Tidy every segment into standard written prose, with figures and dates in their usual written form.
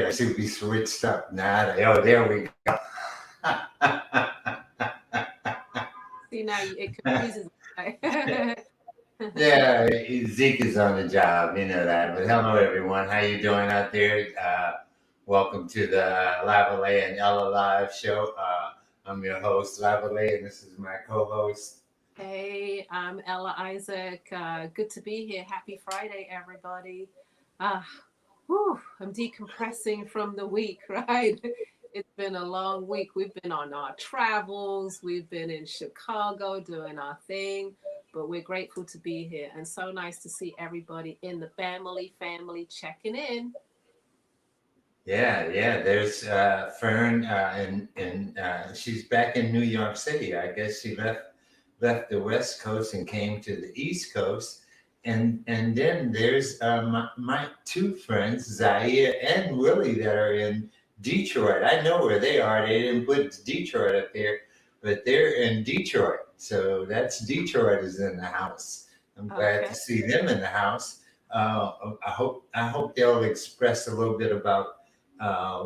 I see we switched up. Oh, there we go. See, now it confuses me. Yeah, Zeke is on the job, you know that. But hello, everyone. How you doing out there? Welcome to the Lavalais and Ella Live show. I'm your host, Lavalais, and this is my co-host. Hey, I'm Ella Isaac. Good to be here. Happy Friday, everybody. Uh, I'm decompressing from the week, right? It's been a long week. We've been on our travels, we've been in Chicago doing our thing, but we're grateful to be here and so nice to see everybody in the family checking in. Yeah. There's Fern, and she's back in New York City. I guess she left the West Coast and came to the East Coast. And then there's my two friends, Zaire and Willie, that are in Detroit. I know where they are. They didn't put Detroit up there, but they're in Detroit. So that's Detroit is in the house. I'm glad Okay. to see them in the house. I hope they'll express a little bit about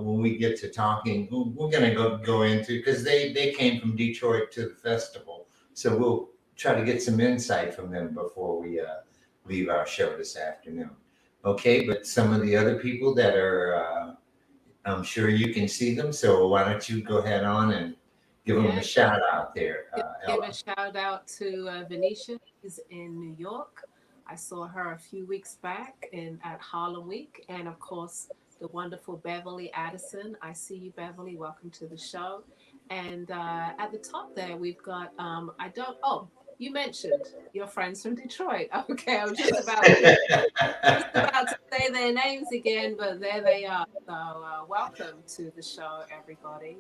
when we get to talking. We're going to go into because they came from Detroit to the festival, so we'll try to get some insight from them before we leave our show this afternoon. Okay, but some of the other people that are, I'm sure you can see them. So why don't you go ahead on and give them a Yeah, shout out there, give a Ella. shout out to Venetia. She's in New York. I saw her a few weeks back in at Harlem Week, and of course the wonderful Beverly Addison. I see you, Beverly. Welcome to the show. And at the top there, we've got I don't. Oh, you mentioned your friends from Detroit. Okay, I was just about to say their names again, but there they are. So, welcome to the show, everybody.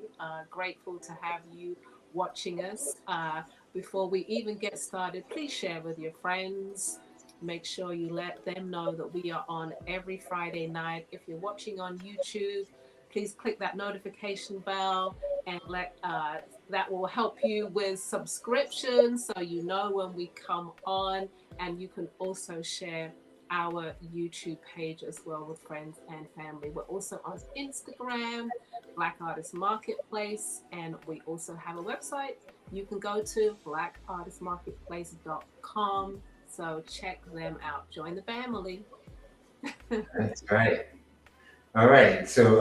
Grateful to have you watching us. Before we even get started, please share with your friends. Make sure you let them know that we are on every Friday night. If you're watching on YouTube, please click that notification bell and let that will help you with subscription so you know when we come on, and you can also share our YouTube page as well with friends and family. We're also on Instagram, Black Artist Marketplace, and we also have a website. You can go to blackartistmarketplace.com. So check them out. Join the family. That's right. All right. So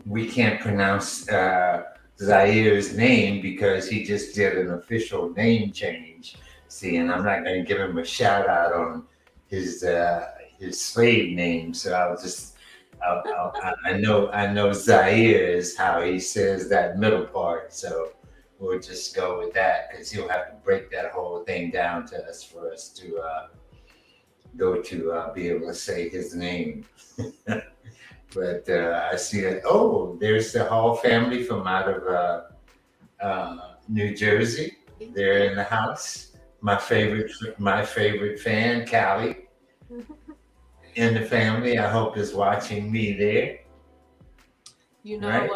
we can't pronounce Zaire's name because he just did an official name change. See, and I'm not going to give him a shout out on his his slave name. So I know Zaire is how he says that middle part. So we'll just go with that because he'll have to break that whole thing down to us for us to go to be able to say his name. But I see it. Oh, there's the Hall family from out of New Jersey. They're Yeah. in the house. My favorite fan, Callie, in the family. I hope is watching me there. You know, Right?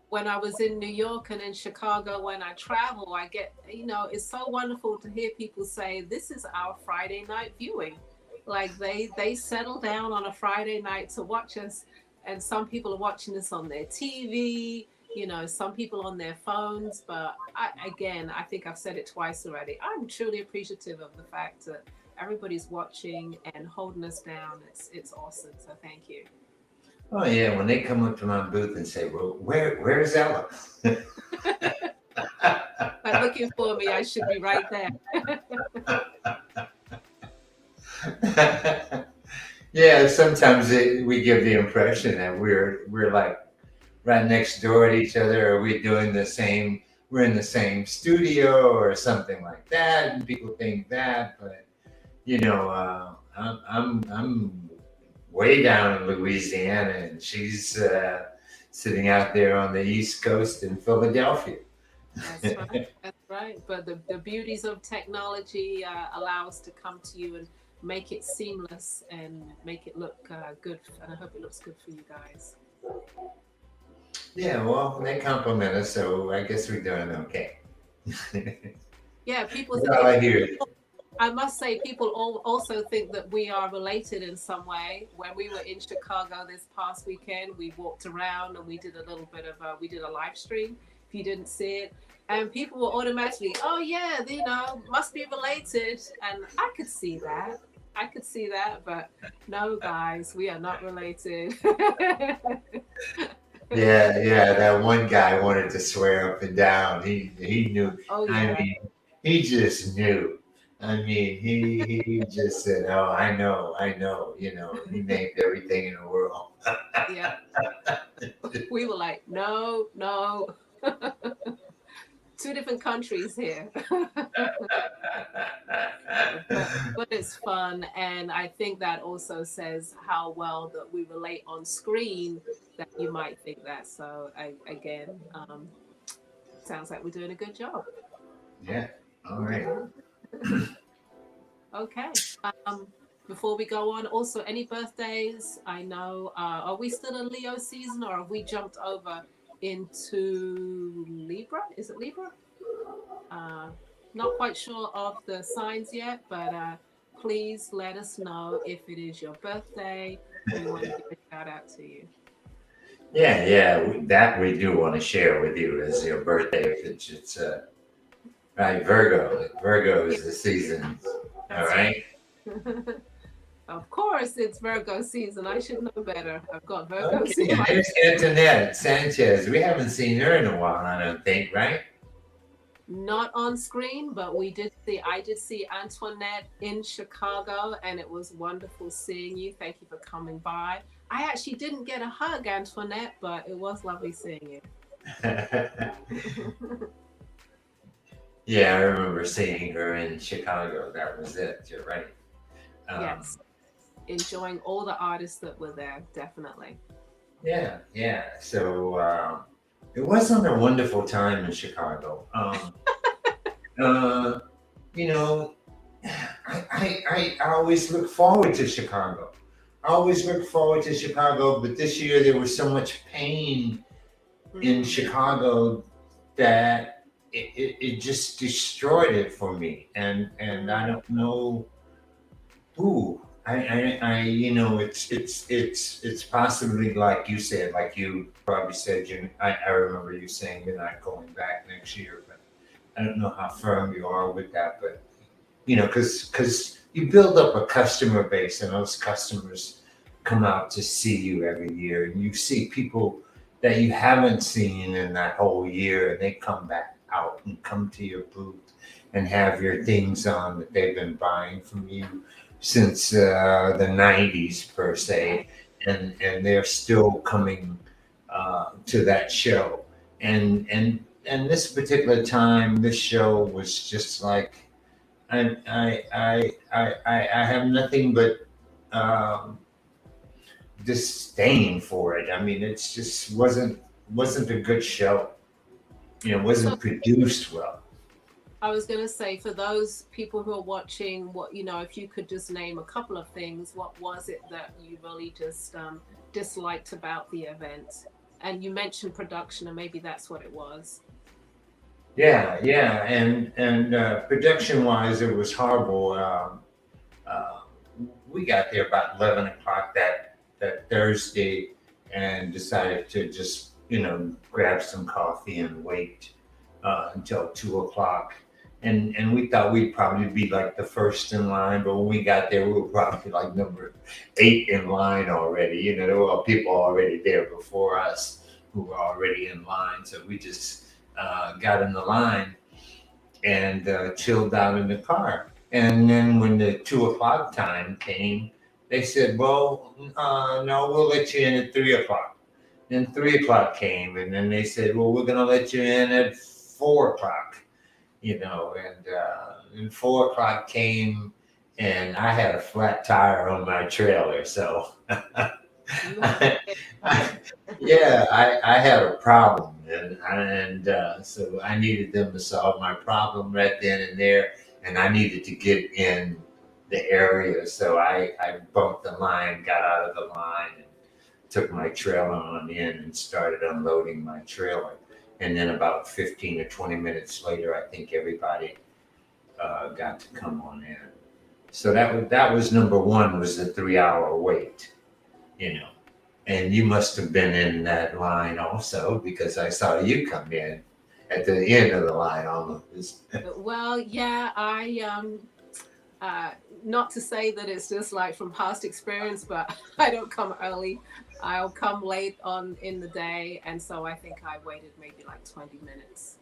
when I was in New York and in Chicago, when I travel, I get, it's so wonderful to hear people say, this is our Friday night viewing. Like they settle down on a Friday night to watch us. And some people are watching this on their TV, some people on their phones. But I think I've said it twice already. I'm truly appreciative of the fact that everybody's watching and holding us down. It's awesome. So thank you. Oh yeah. When they come up to my booth and say, "Well, where's Ella?" Like looking for me, I should be right there. Yeah, sometimes we give the impression that we're like right next door at each other, or we're in the same studio or something like that, and people think that. But I'm way down in Louisiana, and she's sitting out there on the East Coast in Philadelphia. That's right. That's right. But the beauties of technology allow us to come to you and make it seamless and make it look good. And I hope it looks good for you guys. Yeah, well, they compliment us, so I guess we're doing okay. Yeah, people That's say all if I hear. I must say, people also think that we are related in some way. When we were in Chicago this past weekend, we walked around and we did a little bit of we did a live stream. If you didn't see it, and people were automatically, oh yeah, you know, must be related, and I could see that. I could see that, but no, guys, we are not related. Yeah, yeah. That one guy wanted to swear up and down. He knew. Oh I yeah, mean, he just knew. I mean, he just said, "Oh, I know, I know." You know, he named everything in the world. yeah. We were like, no, no. Two different countries here. But it's fun, and I think that also says how well that we relate on screen, that you might think that. So again, sounds like we're doing a good job. Yeah. All right. Okay. Before we go on, also any birthdays? I know. Are we still in Leo season, or have we jumped over into Libra? Is it Libra? Uh, Not quite sure of the signs yet, but please let us know if it is your birthday. We want to give a shout out to you. Yeah, yeah. That we do want to share with you as your birthday. If it's right, Virgo. Virgo Yeah, is the season. All that's right. right. Of course, it's Virgo season. I should know better. I've got Virgos Okay, in and my. there's Antoinette Sanchez. We haven't seen her in a while, I don't think, right? Not on screen, but we did see. I did see Antoinette in Chicago, and it was wonderful seeing you. Thank you for coming by. I actually didn't get a hug, Antoinette, but it was lovely seeing you. Yeah, I remember seeing her in Chicago. That was it. You're right. Um, Yes, enjoying all the artists that were there, definitely. yeah, yeah. So it wasn't a wonderful time in Chicago. Uh, you know, I always look forward to Chicago. I always look forward to Chicago, but this year there was so much pain in Mm, Chicago that it just destroyed it for me. And I mm, don't know who. It's possibly like you said, like you probably said, I remember you saying you're not going back next year, but I don't know how firm you are with that, but because you build up a customer base and those customers come out to see you every year and you see people that you haven't seen in that whole year and they come back out and come to your booth and have your things on that they've been buying from you since the 90s per se, and they're still coming to that show, and this particular time this show was just like I have nothing but um, disdain for it. I mean, it's just wasn't a good show. It So wasn't produced well. I was going to say, for those people who are watching, what if you could just name a couple of things, what was it that you really just disliked about the event? And you mentioned production, and maybe that's what it was. Yeah, yeah, and production wise, it was horrible. Uh, we got there about 11 o'clock that Thursday, and decided to just grab some coffee and wait until 2 o'clock. And we thought we'd probably be like the first in line, but when we got there, we were probably like number 8 in line already. There were people already there before us who were already in line. So we just got in the line and chilled out in the car. And then when the 2 o'clock time came, they said, "Well, no, we'll let you in at 3 o'clock." Then 3 o'clock came, and then they said, "Well, we're going to let you in at 4 o'clock." And 4 o'clock came, and I had a flat tire on my trailer, so You had yeah, I had a problem, and so I needed them to solve my problem right then and there, and I needed to get in the area, so I bumped the line, got out of the line, and took my trailer on in and started unloading my trailer. And then about 15 or 20 minutes later, I think everybody got to come on in. So that was number one, was the 3 hour wait, you know. And you must have been in that line also, because I saw you come in at the end of the line almost. Well, yeah, uh, not to say that it's just like from past experience, but I don't come early. I'll come late on in the day, and so I think I waited maybe like 20 minutes.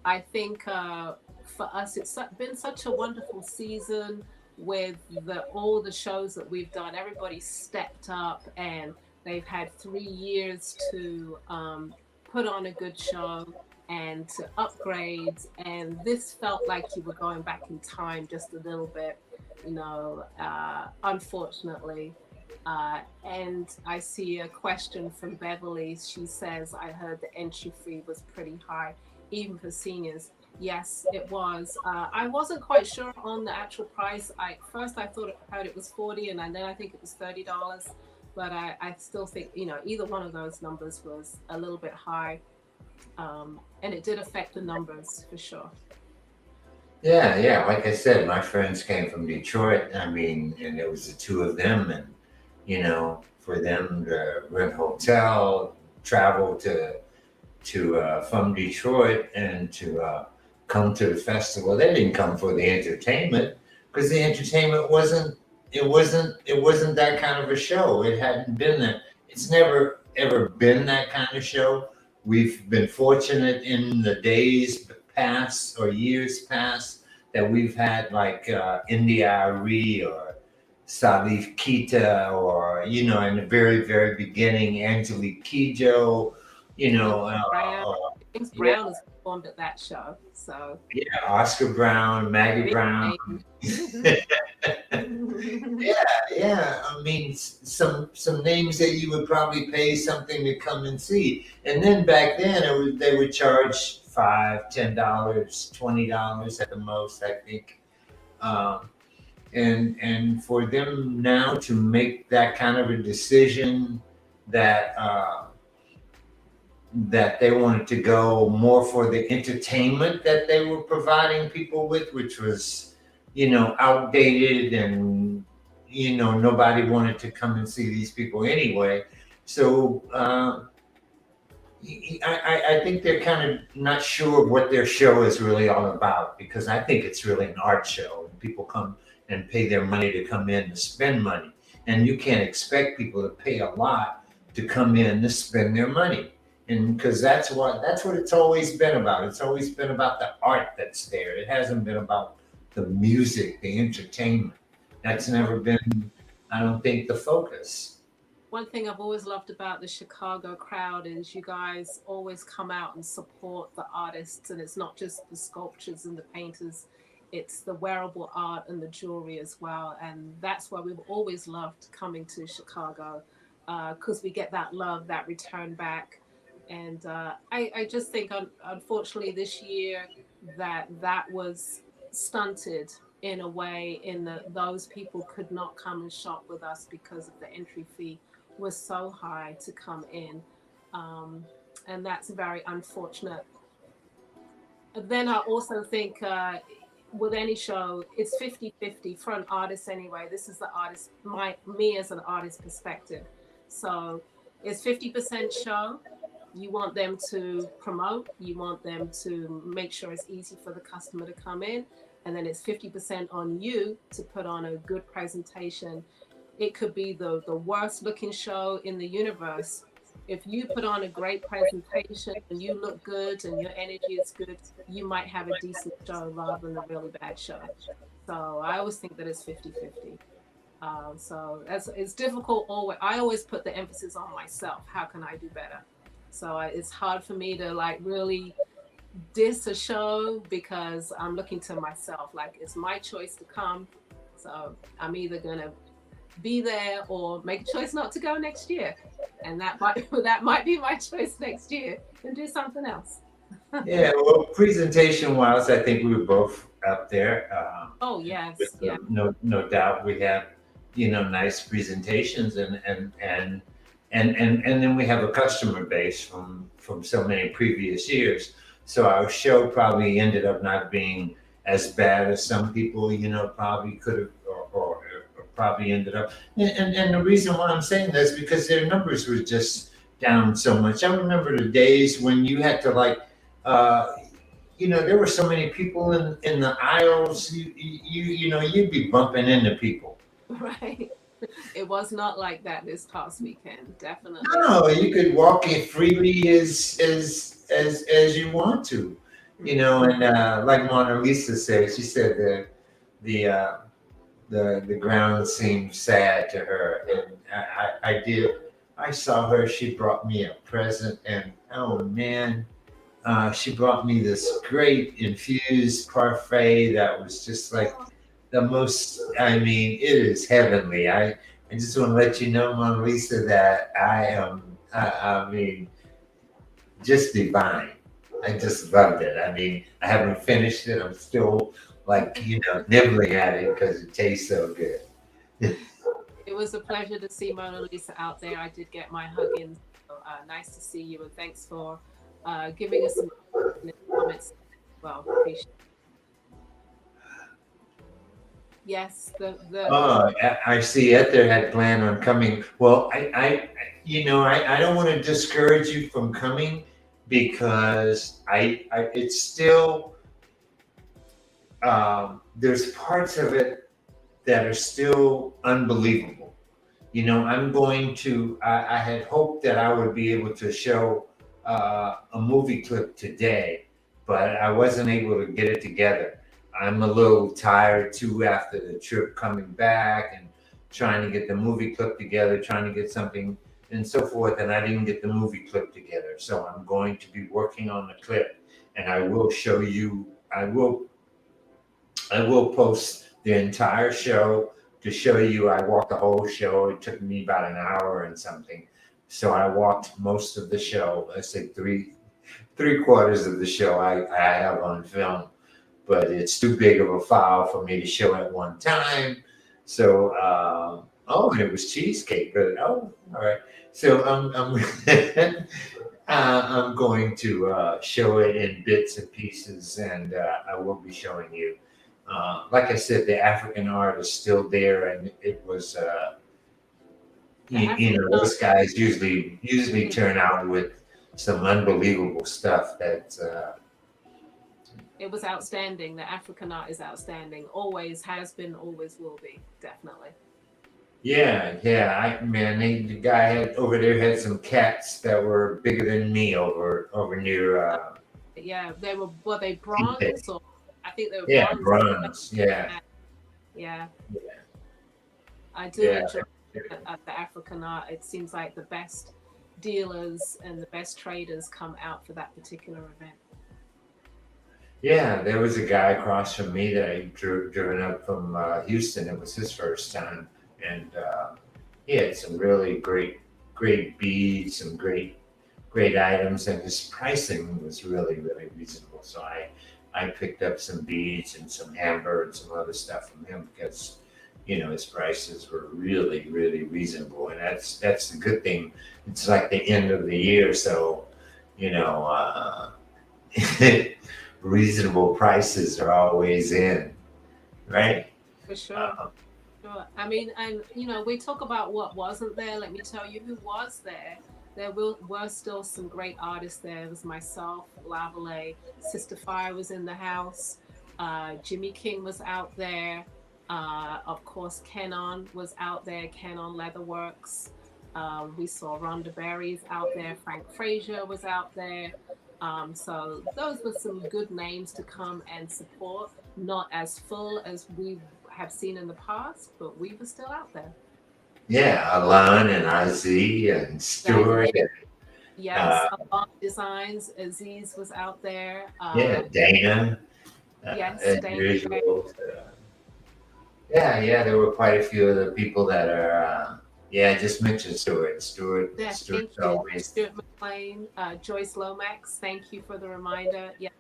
I think for us, it's been such a wonderful season with all the shows that we've done. Everybody stepped up, and they've had 3 years to put on a good show and to upgrade. And this felt like you were going back in time just a little bit, unfortunately. And I see a question from Beverly. She says, I heard the entry fee was pretty high, even for seniors. Yes, it was. I wasn't quite sure on the actual price. First I thought heard it was 40, and then I think it was $30. But I still think, either one of those numbers was a little bit high. And it did affect the numbers for sure. Yeah. Like I said, my friends came from Detroit. I mean, and it was the two of them, and for them to rent a hotel, travel to from Detroit, and to come to the festival. They didn't come for the entertainment, because the entertainment wasn't that kind of a show. It hadn't been that. It's never ever been that kind of show. We've been fortunate in the days past or years past that we've had like India Ari or Salif Keita, or in the very very beginning, Angelique Kidjo, Brown, James yeah, Brown has performed at that show, so yeah, Oscar Brown, Maggie big Brown. name. Yeah. I mean, some names that you would probably pay something to come and see. And then back then, they would charge $5, $10, $20 at the most, I think. Um, and for them now to make that kind of a decision, that that they wanted to go more for the entertainment that they were providing people with, which was, outdated, and nobody wanted to come and see these people anyway. So I think they're kind of not sure what their show is really all about, because I think it's really an art show, and people come and pay their money to come in to spend money, and you can't expect people to pay a lot to come in to spend their money. And because that's what it's always been about. It's always been about the art that's there. It hasn't been about the music, the entertainment. That's never been, I don't think, the focus. One thing I've always loved about the Chicago crowd is you guys always come out and support the artists, and it's not just the sculptures and the painters, it's the wearable art and the jewelry as well. And that's why we've always loved coming to Chicago, because we get that love, that return back. And I just think, unfortunately, this year that was stunted in a way, in that those people could not come and shop with us because of the entry fee was so high to come in. Um, and that's very unfortunate. Then I also think with any show, it's 50-50 for an artist anyway. This is the artist, me as an artist perspective. So it's 50% show. You want them to promote, you want them to make sure it's easy for the customer to come in, and then it's 50% on you to put on a good presentation. It could be the worst looking show in the universe. If you put on a great presentation and you look good and your energy is good, you might have a decent show rather than a really bad show. So I always think that it's 50-50. So it's difficult. I always put the emphasis on myself. How can I do better? So it's hard for me to like really diss a show, because I'm looking to myself. Like, it's my choice to come. So I'm either going to be there or make a choice not to go next year. And that might be my choice next year, and do something else. Yeah, well, presentation wise, I think we were both up there. Oh, yes. Yeah. No doubt we have, nice presentations, and then we have a customer base from so many previous years. So our show probably ended up not being as bad as some people, probably could have or probably ended up. And the reason why I'm saying that is because their numbers were just down so much. I remember the days when you had to uh, there were so many people in the aisles. You'd be bumping into people. Right. It was not like that this past weekend. Definitely not. No, you could walk it freely as you want to, and like Mona Lisa said, she said the uh, the ground seemed sad to her, and I did. I saw her. She brought me a present, and oh man, she brought me this great infused parfait that was just like the most. I mean, it is heavenly. I just want to let you know, Mona Lisa, that I am. I mean, just divine. I just loved it. I mean, I haven't finished it. I'm still like nibbling at it because it tastes so good. It was a pleasure to see Mona Lisa out there. I did get my hug in. So, nice to see you, and thanks for giving us some comments. Well, appreciate. Yes, the Oh, I see. Ether had planned on coming. Well, I don't want to discourage you from coming because it's still there's parts of it that are still unbelievable. I'm going to. I had hoped that I would be able to show a movie clip today, but I wasn't able to get it together. I'm a little tired too after the trip coming back and trying to get the movie clip together, trying to get something and so forth. And I didn't get the movie clip together. So I'm going to be working on the clip and I will show you, I will post the entire show to show you. I walked the whole show. It took me about an hour and something. So I walked most of the show. Let's say three quarters of the show I have on film, but it's too big of a file for me to show at one time. So, and it was cheesecake, but all right. So I'm going to show it in bits and pieces, and I will be showing you. Like I said, the African art is still there, and it was. Those guys usually turn out with some unbelievable stuff that. It was outstanding. The African art is outstanding. Always has been, always will be. Definitely. Yeah. The guy over there had some cats that were bigger than me over near. Yeah, were they bronze or I think they were Yeah, bronze. Yeah. Yeah. Yeah. I do enjoy the African art. It seems like the best dealers and the best traders come out for that particular event. Yeah, there was a guy across from me that I driven up from Houston. It was his first time, and he had some really great beads, some great items, and his pricing was really reasonable. So I picked up some beads and some amber and some other stuff from him because his prices were really reasonable, and that's the good thing. It's like the end of the year, so you know. Reasonable prices are always in, right? For sure. Sure. I mean, and we talk about what wasn't there. Let me tell you who was there. There were still some great artists there. It was myself, Lavalais, Sister Fire was in the house. Jimmy King was out there. Of course, Kenon was out there. Kenon Leatherworks. We saw Rhonda Berry's out there. Frank Frazier was out there. So those were some good names to come and support. Not as full as we have seen in the past, but we were still out there. Yeah, Alan and Aziz and Stuart. Yes, Alan Designs. Aziz was out there. Dana. Yes, Dana. There were quite a few of the people that are. I just mentioned Stuart. Stuart always. Stuart McLean, Joyce Lomax. Thank you for the reminder. Yeah.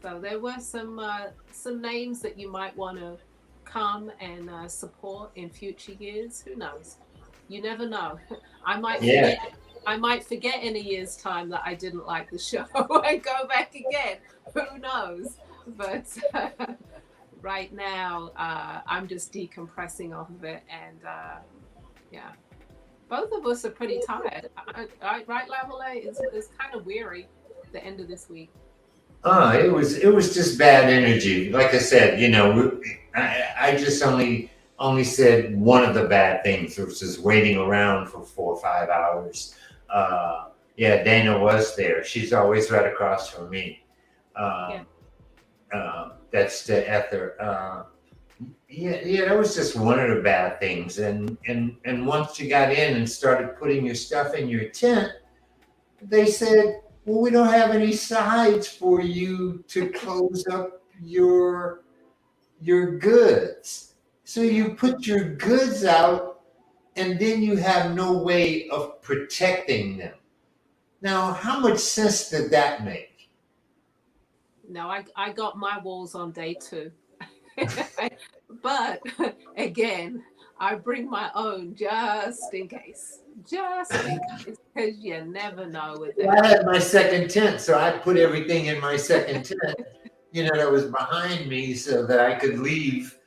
So there were some names that you might want to come and support in future years. Who knows? You never know. I might forget. I might forget in a year's time that I didn't like the show and go back again. Who knows? but right now I'm just decompressing off of it, and yeah, both of us are pretty tired. Right, Lavalais? It's kind of weary the end of this week. It was just bad energy. Like I said, I just only said one of the bad things, which is waiting around for 4 or 5 hours. Yeah, Dana was there. She's always right across from me. Yeah. That's the Ether. Yeah, that was just one of the bad things. And once you got in and started putting your stuff in your tent, they said, well, we don't have any sides for you to close up your goods. So you put your goods out and then you have no way of protecting them. Now, how much sense did that make? No, I got my walls on day two. But again, I bring my own just in case. Just in case. Because you never know with Well, them. I had my second tent, so I put everything in my second tent, that was behind me so that I could leave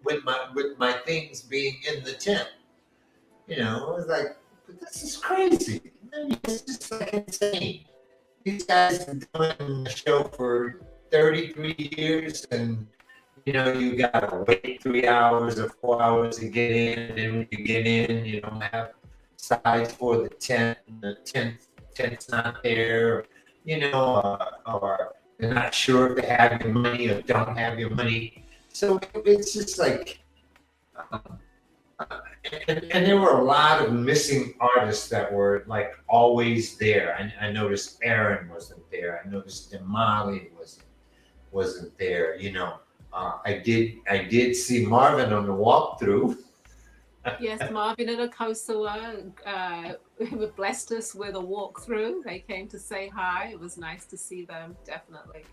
with my things being in the tent. I was like, this is crazy. It's just like insane. These guys have been doing the show for 33 years, and you gotta wait 3 hours or 4 hours to get in, and then when you get in, you don't have size for the tent, and the tent's not there, or they're not sure if they have your money or don't have your money. So it's just like, um, and there were a lot of missing artists that were like always there. I noticed Aaron wasn't there. I noticed Damali wasn't there. I did see Marvin on the walkthrough. Yes, Marvin and Akosua blessed us with a walkthrough. They came to say hi. It was nice to see them, definitely.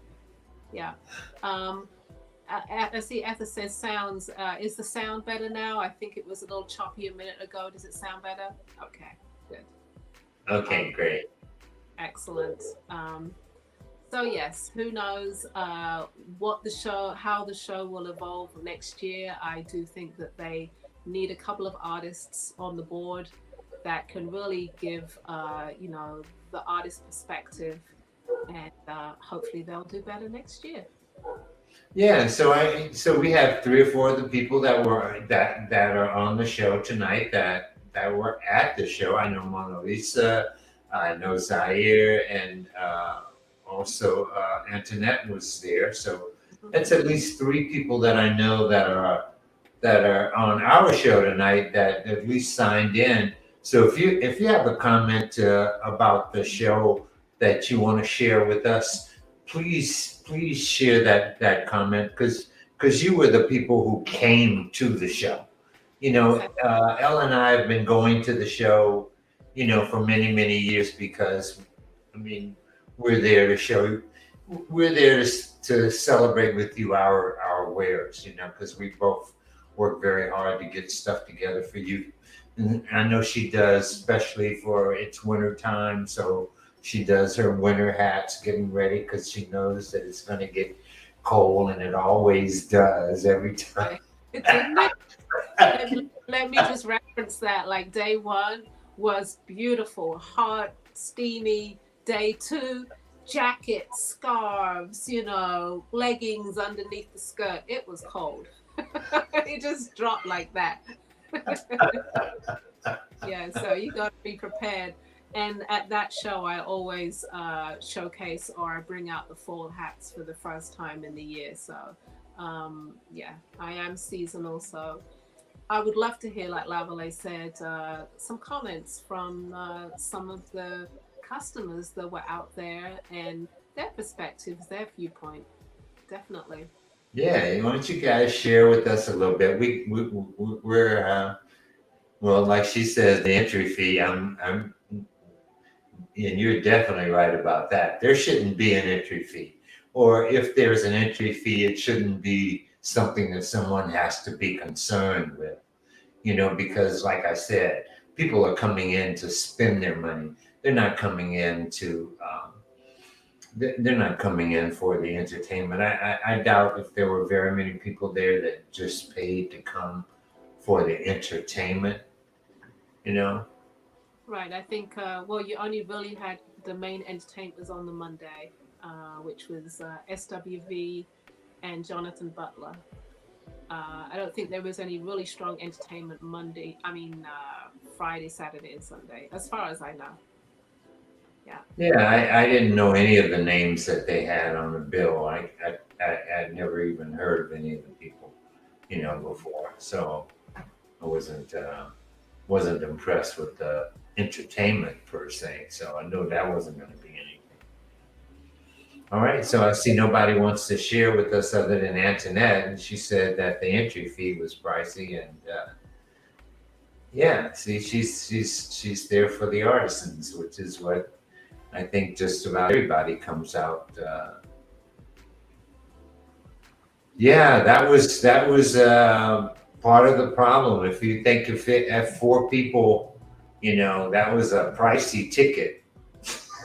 Yeah. Um, I see Ether says sounds. Is the sound better now? I think it was a little choppy a minute ago. Does it sound better? Okay, good. Okay, Um, great. Excellent. So yes, who knows how the show will evolve next year. I do think that they need a couple of artists on the board that can really give the artist perspective, and hopefully they'll do better next year. Yeah, so we have 3 or 4 of the people that are on the show tonight that were at the show. I know Mona Lisa, I know Zaire, and also Antoinette was there. So that's at least 3 people that I know that are on our show tonight that at least signed in. So if you have a comment about the show that you want to share with us, please share that comment because you were the people who came to the show. Ella and I have been going to the show, for many years because, I mean, we're there to show, we're there to celebrate with you our wares, because we both work very hard to get stuff together for you. And I know she does, especially for it's winter time. So she does her winter hats getting ready because she knows that it's going to get cold, and it always does every time. Didn't it? Let me just reference that. Like day one was beautiful, hot, steamy. Day two, jackets, scarves, leggings underneath the skirt. It was cold. It just dropped like that. Yeah, so you got to be prepared. And at that show, I always showcase or bring out the fall hats for the first time in the year. So, yeah, I am seasonal. So, I would love to hear, like Lavalais said, some comments from some of the customers that were out there and their perspectives, their viewpoint. Definitely. Yeah, why don't you guys share with us a little bit? We're well, like she says, the entry fee. And you're definitely right about that. There shouldn't be an entry fee, or if there's an entry fee, it shouldn't be something that someone has to be concerned with. Because like I said, people are coming in to spend their money. They're not coming in they're not coming in for the entertainment. I doubt if there were very many people there that just paid to come for the entertainment, you know? Right. I think, well, you only really had the main entertainers on the Monday, which was SWV and Jonathan Butler. I don't think there was any really strong entertainment Friday, Saturday, and Sunday, as far as I know. Yeah. Yeah, I didn't know any of the names that they had on the bill. I'd never even heard of any of the people, before. So I wasn't impressed with the entertainment per se. So I knew that wasn't going to be anything. All right, so I see nobody wants to share with us other than Antoinette, and she said that the entry fee was pricey, and yeah, see, she's there for the artisans, which is what I think just about everybody comes out. Yeah, that was part of the problem. If you think if it at four people, that was a pricey ticket.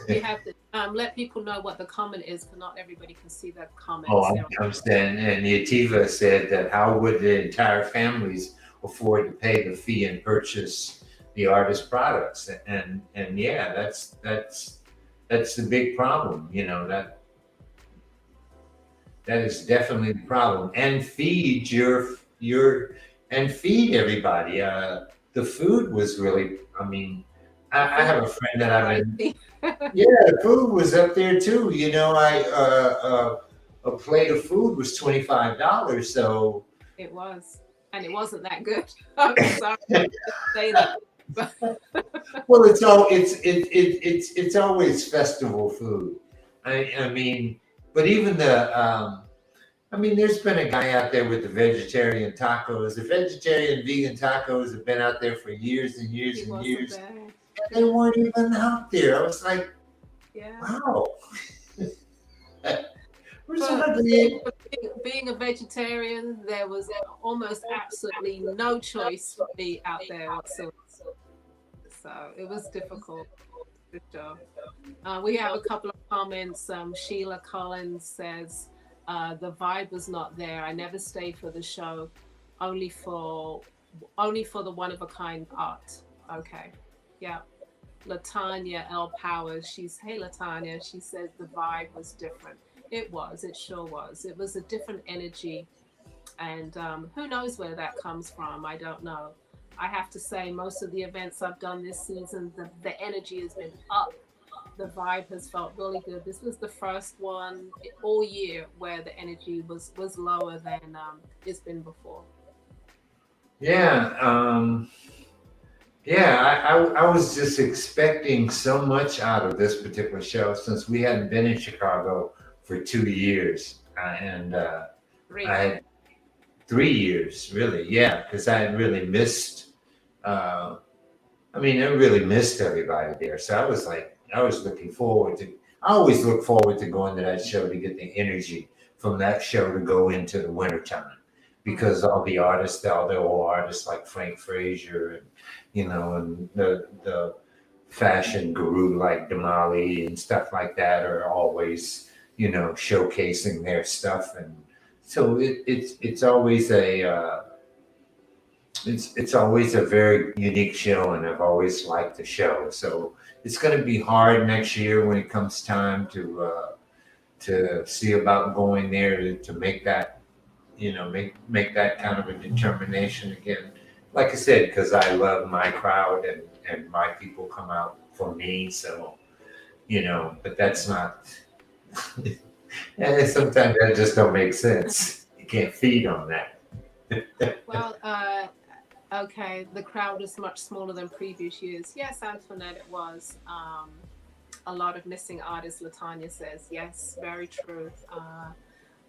You have to let people know what the comment is, because not everybody can see the comments. Oh, I understand. And Yativa said that how would the entire families afford to pay the fee and purchase the artist products? And yeah, that's the big problem. That is definitely the problem. And feed and feed everybody. The food was really. I mean, I have a friend that I've been. Yeah, the food was up there too. A plate of food was $25. So it was, and it wasn't that good. I'm sorry to say that. well, it's always festival food. I mean, but even there's been a guy out there with the vegetarian tacos. The vegetarian vegan tacos have been out there for years and years and years. Bad. They weren't even out there. I was like, yeah. Wow. Being a vegetarian, there was almost absolutely no choice for me out there whatsoever. So it was difficult. Good job. We have a couple of comments. Sheila Collins says, the vibe was not there. I never stayed for the show, only for the one-of-a-kind art. Okay. Yeah. Latanya L. Powers, hey Latanya, she says the vibe was different. It sure was. It was a different energy, and who knows where that comes from? I don't know. I have to say, most of the events I've done this season, the energy has been up. The vibe has felt really good. This was the first one all year where the energy was lower than it's been before. Yeah. Yeah, I was just expecting so much out of this particular show since we hadn't been in Chicago for 2 years. And I had 3 years, really. Yeah, because I had really missed, I really missed everybody there. So I was I always look forward to going to that show to get the energy from that show to go into the wintertime. Because all the old artists like Frank Frazier and the fashion guru like Damali and stuff like that are always, showcasing their stuff. And so it's always it's always a very unique show, and I've always liked the show. So it's going to be hard next year when it comes time to see about going there to make that make that kind of a determination again. Like I said, because I love my crowd and my people come out for me. So, but that's not, and sometimes that just don't make sense. You can't feed on that. Well, okay, the crowd is much smaller than previous years. Yes, Antoinette, it was. A lot of missing artists, Latanya says. Yes, very true.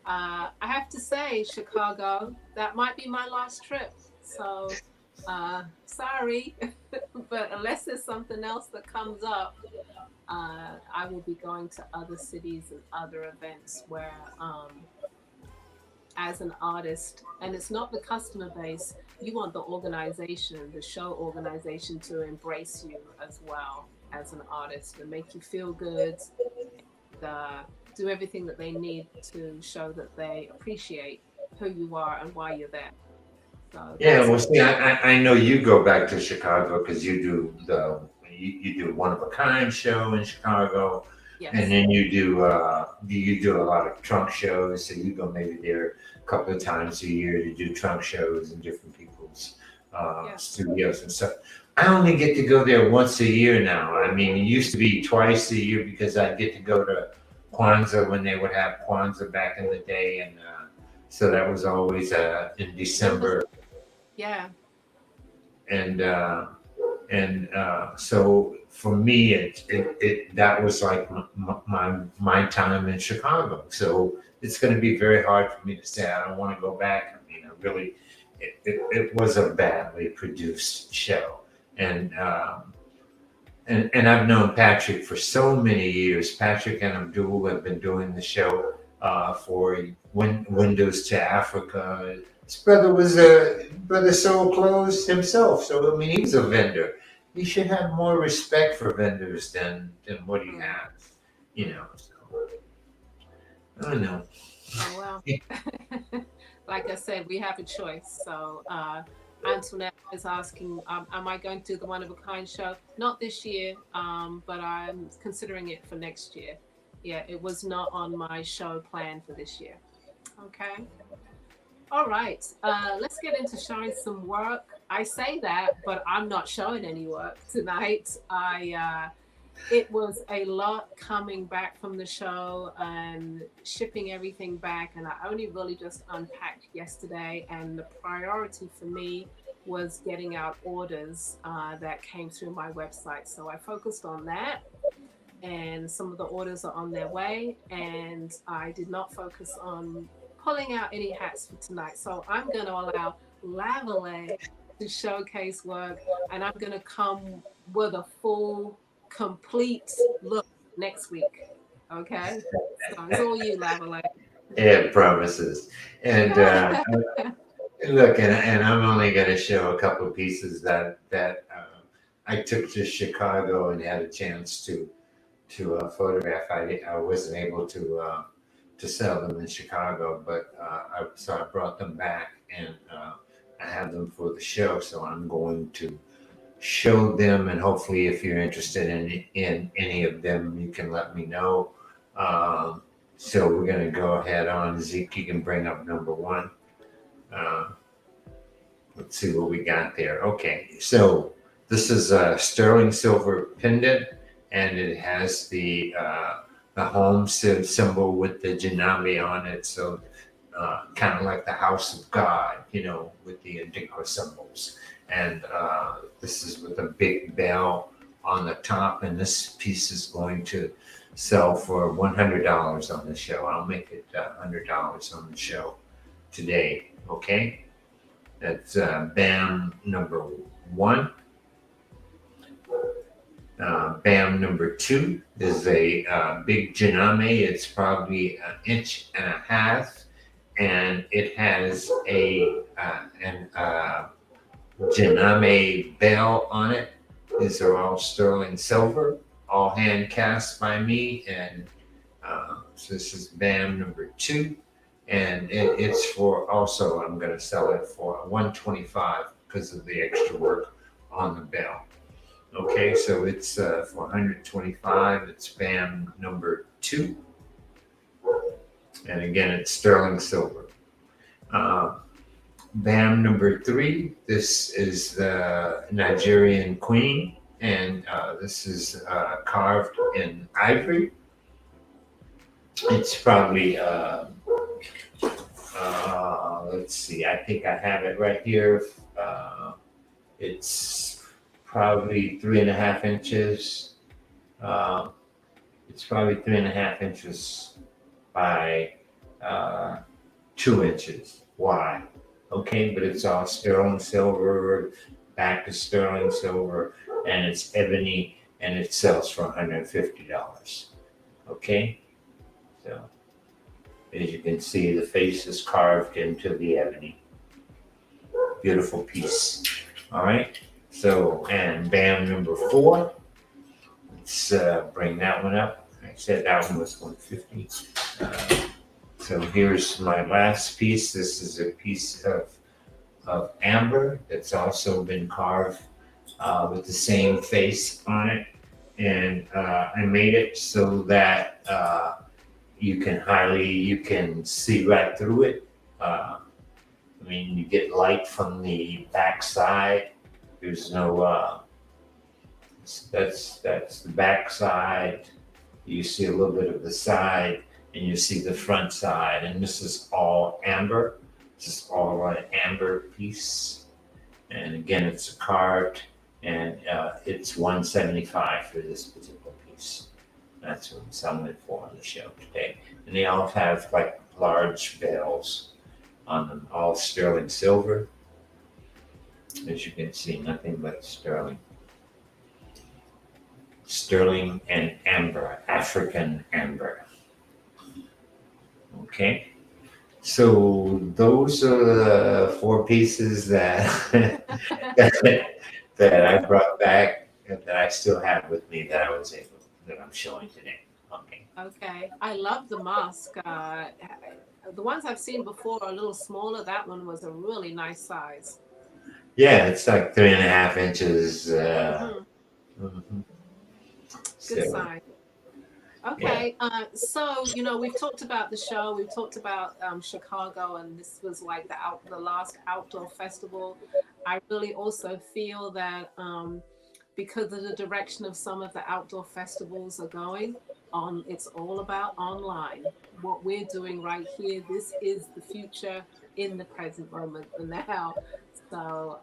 I have to say, Chicago, that might be my last trip. So, sorry, but unless there's something else that comes up, I will be going to other cities and other events where, as an artist, and it's not the customer base, you want the organization, the show organization to embrace you as well as an artist and make you feel good, do everything that they need to show that they appreciate who you are and why you're there. So Yeah, that's well, see, I know you go back to Chicago because you do one of a kind show in Chicago, and yes, then you do a lot of trunk shows. So you go maybe there a couple of times a year to do trunk shows in different people's yeah, studios and stuff. I only get to go there once a year now. I mean, it used to be twice a year because I get to go to Kwanzaa when they would have Kwanzaa back in the day, and so that was always in when was December. yeah, and so for me it that was like my time in Chicago. So it's going to be very hard for me to say I don't want to go back. I mean, I really it was a badly produced show, and and I've known Patrick for so many years. Patrick and Abdul have been doing the show for Windows to Africa. His brother was a brother sold clothes himself, so I mean he's a vendor. He should have more respect for vendors than what he mm, has, you know. So I don't know. oh well. Like I said, we have a choice. So Antoinette is asking, am I going to do the one of a kind show? Not this year, but I'm considering it for next year. Yeah, it was not on my show plan for this year. Okay. All right. Let's get into showing some work. I say that, but I'm not showing any work tonight. It was a lot coming back from the show and shipping everything back, and I only really just unpacked yesterday. And the priority for me was getting out orders that came through my website. So I focused on that, and some of the orders are on their way. And I did not focus on pulling out any hats for tonight. So I'm going to allow Lavalais to showcase work, and I'm going to come with a full, complete look next week. Okay? So it's all you, Lavalais. Yeah, promises. And look, and I'm only going to show a couple of pieces that I took to Chicago and had a chance to photograph. I wasn't able to sell them in Chicago, but so I brought them back and I have them for the show. So I'm going to show them, and hopefully, if you're interested in any of them, you can let me know. Um, so we're going to go ahead on. Zeke, you can bring up number one. Uh, let's see what we got there. Okay, so this is a sterling silver pendant, and it has the home symbol with the Janami on it. So kind of like the house of God, you know, with the indigo symbols. And this is with a big bell on the top, and this piece is going to sell for $100 on the show. I'll make it $100 on the show today. Okay, that's BAM number one. BAM number two is a big Janame. It's probably an inch and a half, and it has an Janame bell on it. These are all sterling silver, all hand cast by me, and so this is BAM number two, and it's for also I'm going to sell it for $125 because of the extra work on the bell. Okay, so it's for $125. It's BAM number two, and again it's sterling silver. BAM number three. This is the Nigerian Queen, and this is carved in ivory. It's probably let's see. I think I have it right here. It's probably 3.5 inches. Uh, it's probably 3.5 inches by 2 inches wide. Okay, but it's all sterling silver, back to sterling silver, and it's ebony, and it sells for $150. Okay, so as you can see, the face is carved into the ebony. Beautiful piece. All right, so and BAM number four. Let's bring that one up. I said that one was 150. So here's my last piece. This is a piece of amber that's also been carved with the same face on it. And I made it so that you can see right through it. I mean, you get light from the back side. There's no, that's the back side. You see a little bit of the side, and you see the front side. And this is all amber. This is all an amber piece. And again, it's a carved, and it's 175 for this particular piece. That's what I'm selling it for on the show today. And they all have like large bells on them, all sterling silver. As you can see, nothing but sterling. Sterling and amber, African amber. Okay. So those are the four pieces that that I brought back and that I still have with me that I'm showing today. Okay. Okay, I love the mask. The ones I've seen before are a little smaller. That one was a really nice size. Yeah, it's like 3.5 inches. Hmm. Mhm. Good So size. yeah. Okay, so we've talked about the show, we've talked about Chicago, and this was like the last outdoor festival. I really also feel that because of the direction of some of the outdoor festivals are going on, it's all about online. What we're doing right here, this is the future in the present moment, the now. So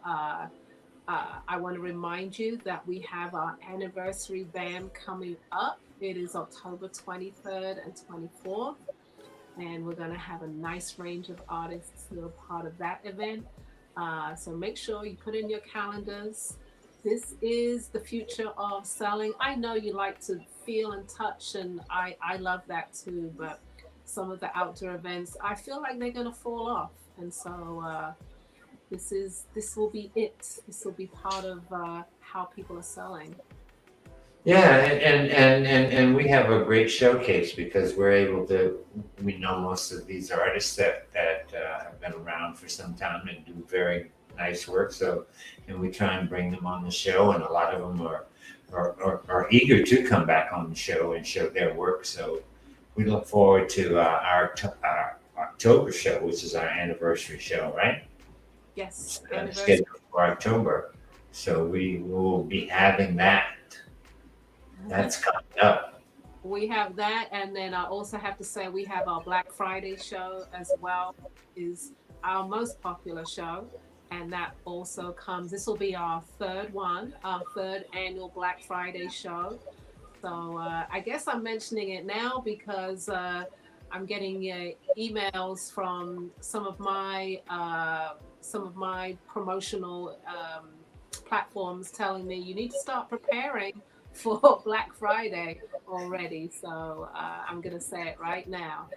I want to remind you that we have our anniversary BAM coming up. It is October 23rd and 24th, and we're going to have a nice range of artists who are part of that event. So make sure you put in your calendars. This is the future of selling. I know you like to feel and touch, and I love that too, but some of the outdoor events, I feel like they're going to fall off. And so, this will be it. This will be part of how people are selling. Yeah, and we have a great showcase because we're able to. We know most of these artists that have been around for some time and do very nice work. So, and we try and bring them on the show, and a lot of them are eager to come back on the show and show their work. So, we look forward to our October show, which is our anniversary show, right? Yes, It's anniversary. scheduled for October, so we will be having that. That's coming up. We have that, and then I also have to say we have our Black Friday show as well. Is our most popular show, and that also comes. This will be our third one, our third annual Black Friday show. So I guess I'm mentioning it now because I'm getting emails from some of my promotional platforms telling me you need to start preparing for Black Friday already. So I'm gonna say it right now.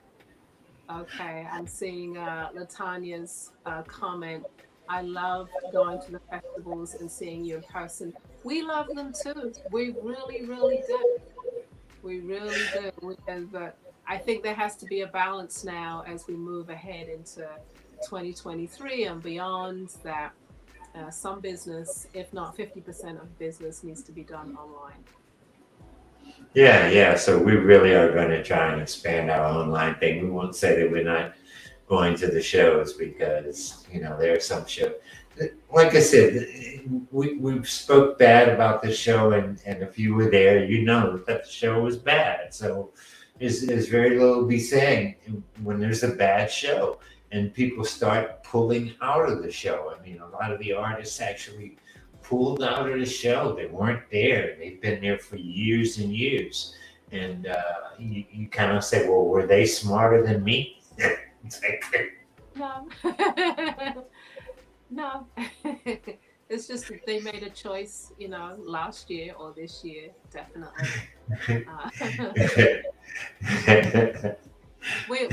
Okay, I'm seeing Latanya's comment. I love going to the festivals and seeing you in person. We love them too. We really, really do. We really do. But I think there has to be a balance now as we move ahead into 2023 and beyond that some business, if not 50% of business, needs to be done online. Yeah, yeah. So we really are going to try and expand our online thing. We won't say that we're not going to the shows because there are some shows. Like I said, we spoke bad about the show, and if you were there, you know that the show was bad. So there's very little to be saying when there's a bad show and people start pulling out of the show. I mean, a lot of the artists actually pulled out of the show. They weren't there. They've been there for years and years. And you kind of say, well, were they smarter than me? It's like, No. No. It's just that they made a choice, last year or this year, definitely. Uh, we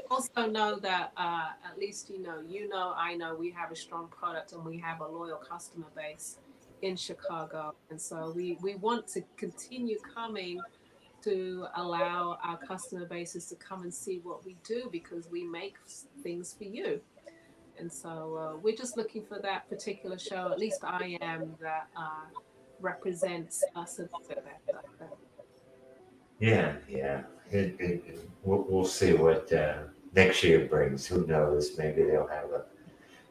also know that at least I know we have a strong product and we have a loyal customer base in Chicago, and so we want to continue coming to allow our customer bases to come and see what we do because we make things for you. And so we're just looking for that particular show. At least I am that represents us a little bit better. Yeah, yeah. We'll see what next year brings. Who knows? Maybe they'll have a,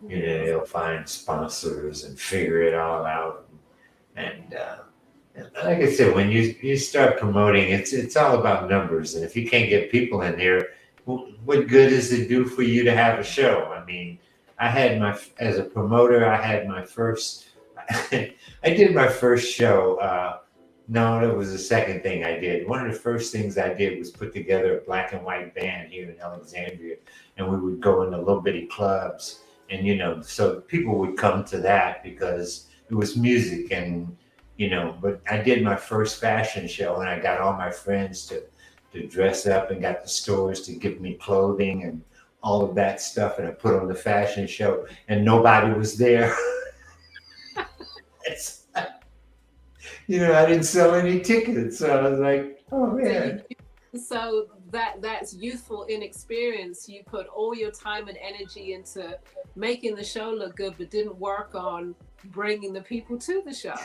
Yes. they'll find sponsors and figure it all out. And like I said, when you start promoting, it's all about numbers. And if you can't get people in there, what good does it do for you to have a show? I mean, I had my as a promoter, I had my first. I did my first show. No, that was the second thing I did. One of the first things I did was put together a black and white band here in Alexandria, and we would go into little bitty clubs, and so people would come to that because it was music, and But I did my first fashion show, and I got all my friends to dress up, and got the stores to give me clothing and all of that stuff, and I put on the fashion show, and nobody was there. It's I didn't sell any tickets. So I was like, oh So man. that's youthful inexperience. You put all your time and energy into making the show look good, but didn't work on bringing the people to the show.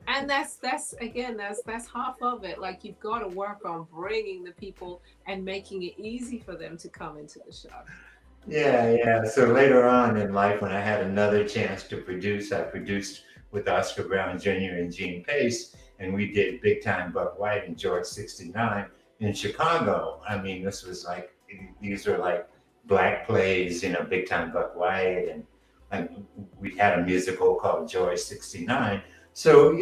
And that's again, that's half of it. Like you've got to work on bringing the people and making it easy for them to come into the show. Yeah, yeah. So later on in life, when I had another chance to produce, I produced with Oscar Brown Jr. and Gene Pace, and we did Big Time Buck White and George 69 in Chicago. I mean, this was like, these were like black plays, Big Time Buck White, and we had a musical called George 69. So,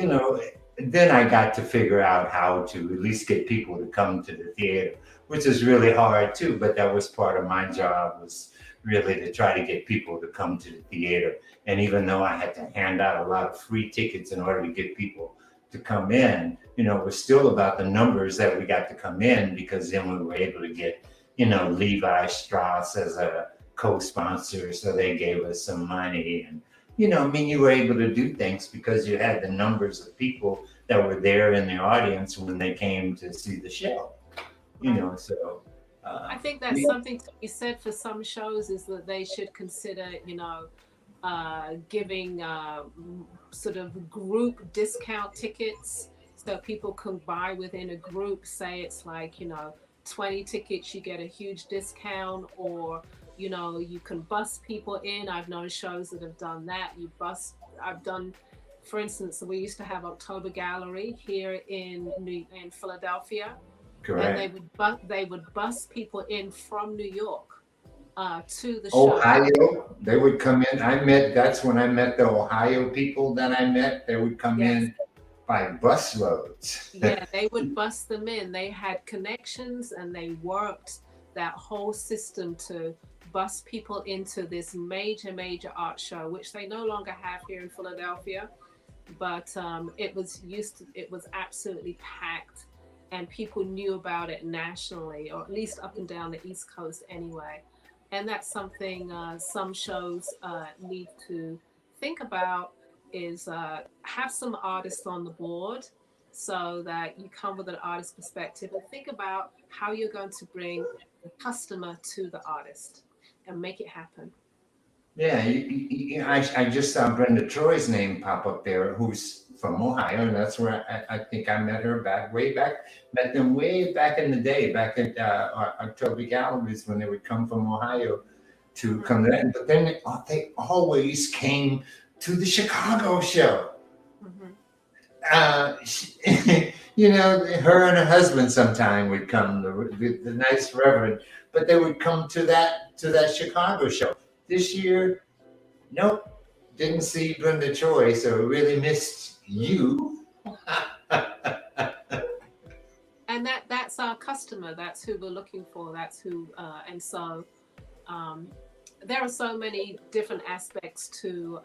then I got to figure out how to at least get people to come to the theater, which is really hard too, but that was part of my job, was really to try to get people to come to the theater. And even though I had to hand out a lot of free tickets in order to get people to come in, it was still about the numbers that we got to come in, because then we were able to get, Levi Strauss as a co-sponsor. So they gave us some money. And, I mean, you were able to do things because you had the numbers of people that were there in the audience when they came to see the show, so. I think that's something to be said for some shows, is that they should consider, giving sort of group discount tickets so people can buy within a group. Say it's like, 20 tickets, you get a huge discount, or, you can bus people in. I've known shows that have done that. I've done, for instance, we used to have October Gallery here in Philadelphia. Correct. And they would bus people in from New York to the show. Ohio, they would come in. That's when I met the Ohio people that I met. They would come Yes. in by bus loads. Yeah, they would bus them in. They had connections, and they worked that whole system to bus people into this major art show, which they no longer have here in Philadelphia. But it was absolutely packed, and people knew about it nationally, or at least up and down the East Coast anyway. And that's something some shows need to think about, is have some artists on the board, so that you come with an artist perspective and think about how you're going to bring the customer to the artist and make it happen. Yeah, I just saw Brenda Troy's name pop up there, who's from Ohio, and that's where I think I met her met them way back in the day, back at October Galleries, when they would come from Ohio to come there. But then they always came to the Chicago show. Her and her husband sometime would come, the nice reverend, but they would come to that Chicago show. This year, nope, didn't see Brenda Troy, so really missed you. And that's our customer. That's who we're looking for. That's who, and so there are so many different aspects to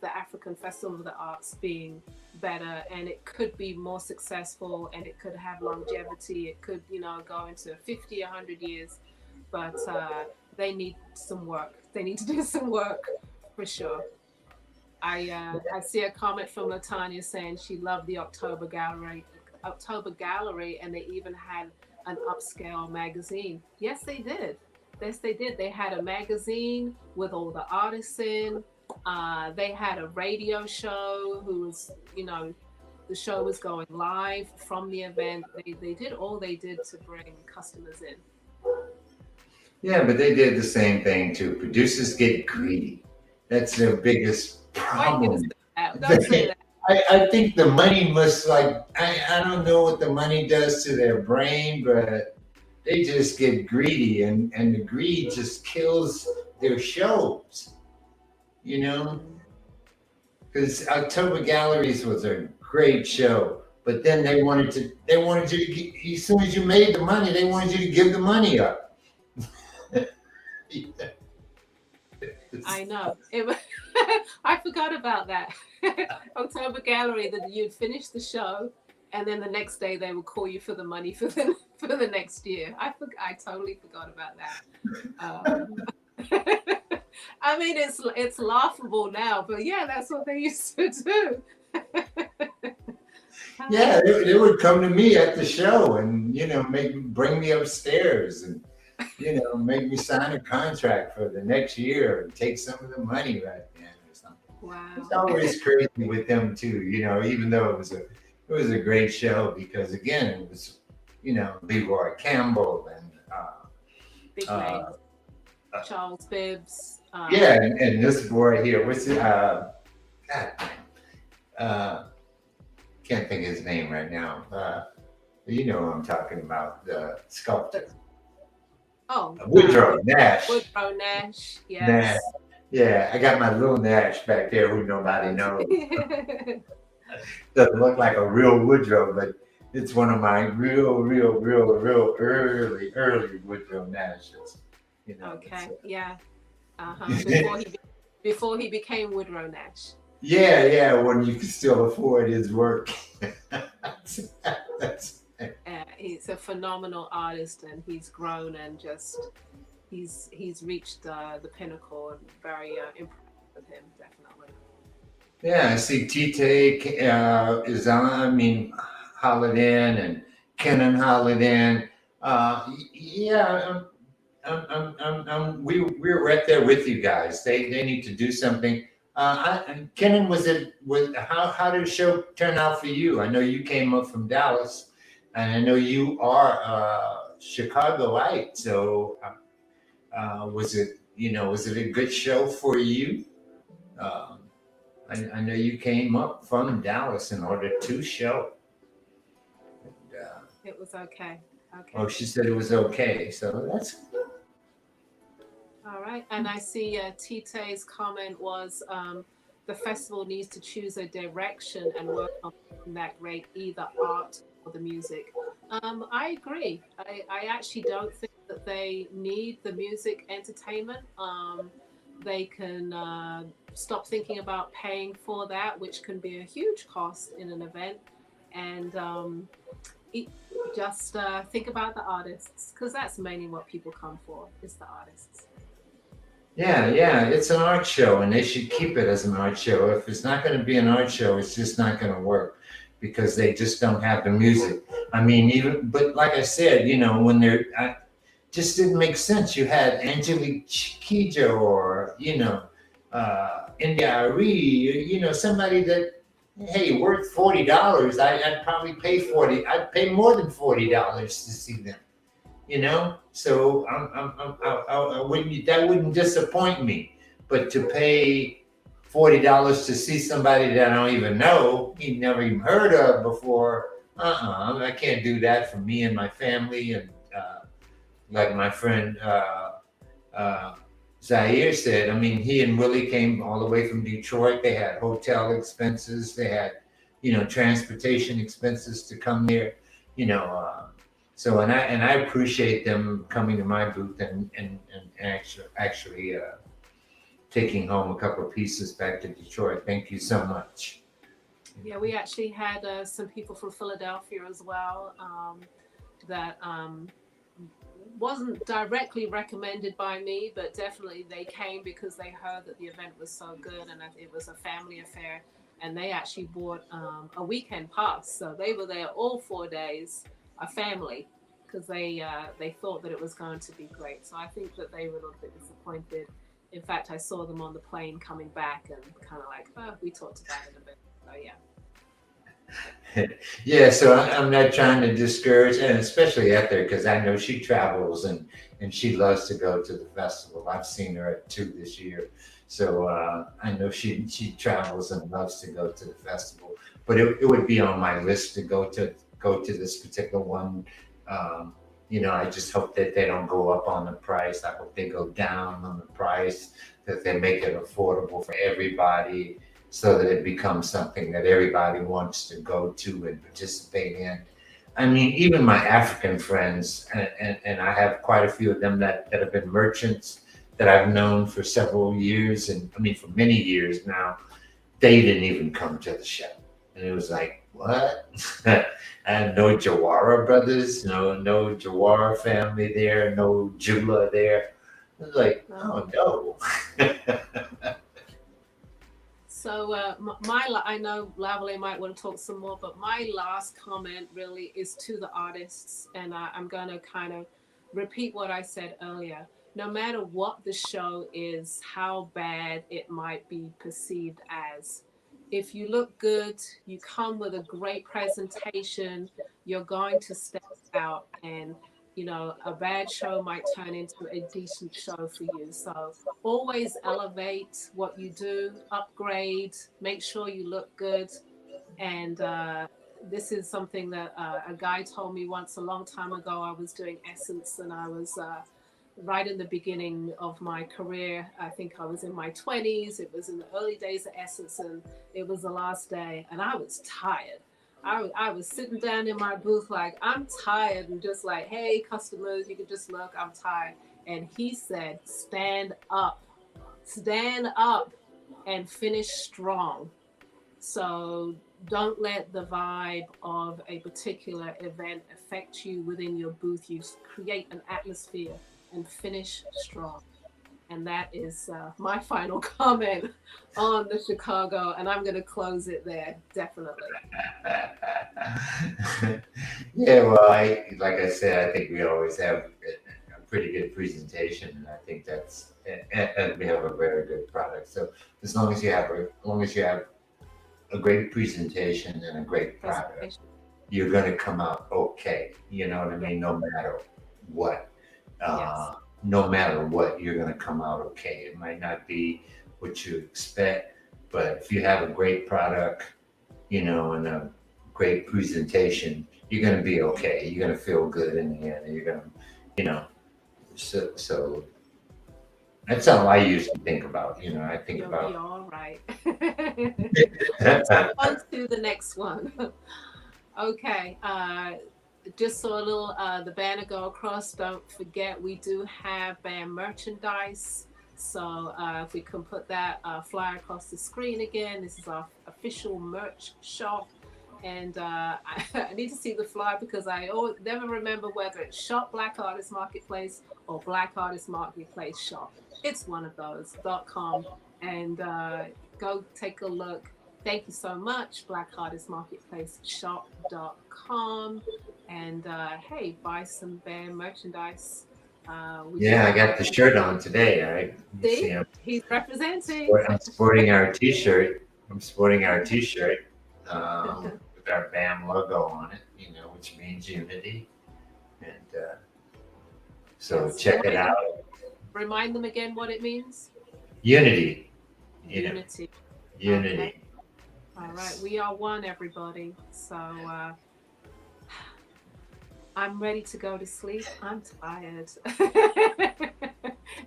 the African Festival of the Arts being better, and it could be more successful, and it could have longevity. It could, go into 50, 100 years, but they need some work. They need to do some work for sure. I see a comment from Latanya saying she loved the October October Gallery, and they even had an upscale magazine. Yes, they did. Yes, they did. They had a magazine with all the artists in. They had a radio show who was, the show was going live from the event. They did all they did to bring customers in. Yeah, but they did the same thing too. Producers get greedy. That's their biggest Why you gonna problem. say that? Don't say that. I think the money must I don't know what the money does to their brain, but they just get greedy and the greed just kills their shows, you know? Because October Galleries was a great show, but then they wanted you to as soon as you made the money, they wanted you to give the money up. I know. I forgot about that. October Gallery, that you'd finish the show, and then the next day they would call you for the money for the next year. I totally forgot about that. I mean, it's laughable now, but yeah, that's what they used to do. Yeah, they would come to me at the show and bring me upstairs and make me sign a contract for the next year and take some of the money right then or something. Wow. It's always crazy with them too, even though it was a great show because again it was, Leroy Campbell and big names. Charles Bibbs. Yeah, and this boy here, what's it? Can't think of his name right now. You know who I'm talking about, the sculptor. Oh, Woodrow Nash. Woodrow Nash, yes. Nash. Yeah, I got my little Nash back there who nobody knows. Doesn't look like a real Woodrow, but it's one of my real early Woodrow Nashes. Okay, yeah. Before he became Woodrow Nash. Yeah, when you could still afford his work. He's a phenomenal artist, and he's grown and just he's reached the pinnacle, and very impressed with him, definitely. Yeah, I see Tite is on. I mean, Holiday and Kenan Holiday. Yeah, we're right there with you guys. They need to do something. Kenan, how did the show turn out for you? I know you came up from Dallas, and I know you are Chicagoite. So, was it a good show for you? I know you came up from Dallas in order to show. And, it was okay. Okay. Oh, she said it was okay. So that's all right. And I see Tite's comment was the festival needs to choose a direction and work on that great, either art or the music. I agree. I actually don't think that they need the music entertainment. They can stop thinking about paying for that, which can be a huge cost in an event, and just think about the artists, because that's mainly what people come for, is the artists. Yeah, it's an art show, and they should keep it as an art show. If it's not going to be an art show, it's just not going to work because they just don't have the music. I mean, but like I said, when just didn't make sense. You had Angelique Kidjo or India Arie, somebody that worth $40. I'd probably pay $40. I'd pay more than $40 to see them. So I wouldn't. That wouldn't disappoint me. But to pay $40 to see somebody that I don't even know, you never even heard of before, I can't do that for me and my family. And like my friend Zaire said, I mean, he and Willie came all the way from Detroit. They had hotel expenses. They had, transportation expenses to come there. So and I appreciate them coming to my booth and actually taking home a couple of pieces back to Detroit. Thank you so much. Yeah, we actually had some people from Philadelphia as well that wasn't directly recommended by me, but definitely they came because they heard that the event was so good and that it was a family affair. and they actually bought a weekend pass, so they were there all 4 days, a family, because they thought that it was going to be great. So I think that they were a little bit disappointed. In fact, I saw them on the plane coming back, and kind of like, oh, we talked about it a bit. So yeah. Yeah, so I'm not trying to discourage, and especially Ether, because I know she travels and she loves to go to the festival. I've seen her at two this year, so I know she travels and loves to go to the festival. But it would be on my list to go to this particular one. I just hope that they don't go up on the price. I hope they go down on the price, that they make it affordable for everybody so that it becomes something that everybody wants to go to and participate in. I mean, even my African friends, and I have quite a few of them that have been merchants that I've known for several years, and I mean, for many years now, they didn't even come to the show. And it was like, what? And no Jawara brothers, no Jawara family there, no Jula there. It was like, oh no. So I know Lavalais might want to talk some more, but my last comment really is to the artists, and I'm going to kind of repeat what I said earlier. No matter what the show is, how bad it might be perceived as, if you look good, you come with a great presentation, you're going to stand out, and a bad show might turn into a decent show for you. So always elevate what you do, upgrade, make sure you look good. And this is something that a guy told me once a long time ago. I was doing Essence, and I was right in the beginning of my career. I think I was in my 20s. It was in the early days of Essence, and it was the last day, and I was tired. I was sitting down in my booth like, I'm tired, and just like, hey, customers, you can just look, I'm tired. And he said, stand up, and finish strong. So don't let the vibe of a particular event affect you within your booth. You create an atmosphere and finish strong. And that is my final comment on the Chicago. And I'm going to close it there, definitely. Yeah, well, like I said, I think we always have a pretty good presentation, and I think and we have a very good product. So as long as you have a great presentation and a great product, you're going to come out okay. You know what I mean? No matter what. Yes. No matter what, you're going to come out okay. It might not be what you expect, but if you have a great product, and a great presentation, you're going to be okay. You're going to feel good in the end. And you're going to, so that's how I usually think about. I think You'll about. be all right. Let's go on to the next one. Okay. Just saw a little the banner go across. Don't forget, we do have band merchandise. So if we can put that flyer across the screen again, this is our official merch shop. And I need to see the flyer because I never remember whether it's Shop Black Artist Marketplace or Black Artist Marketplace Shop. It's one of those .com, and go take a look. Thank you so much, Black Artist Marketplace Shop.com. And hey, buy some band merchandise. Yeah, I got the shirt on today. See, he's representing. I'm sporting our T-shirt. With our BAM logo on it, which means unity. And so yes, check it out. Remind them again what it means. Unity. Unity. Unity. Okay. All right, we are one, everybody. So I'm ready to go to sleep. I'm tired.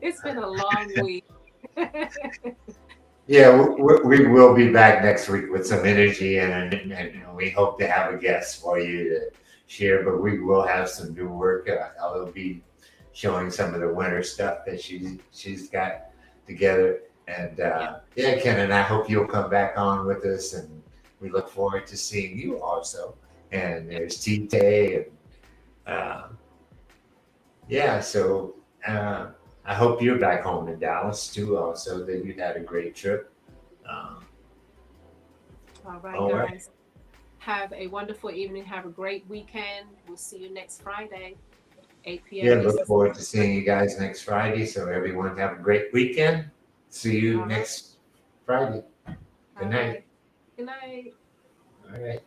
It's been a long week. Yeah, we will be back next week with some energy, and we hope to have a guest for you to share. But we will have some new work. I'll be showing some of the winter stuff that she's got together. And yeah, Ken, and I hope you'll come back on with us, and we look forward to seeing you also. And there's Tite, and yeah, so. I hope you're back home in Dallas too. Also, that you had a great trip. All right, All right. guys. Have a wonderful evening. Have a great weekend. We'll see you next Friday, 8 Yeah, p.m. look Eastern forward to Standard seeing you guys next Friday. So everyone have a great weekend. See Time. you All right. next Friday. Good All night. right. Good night. All right.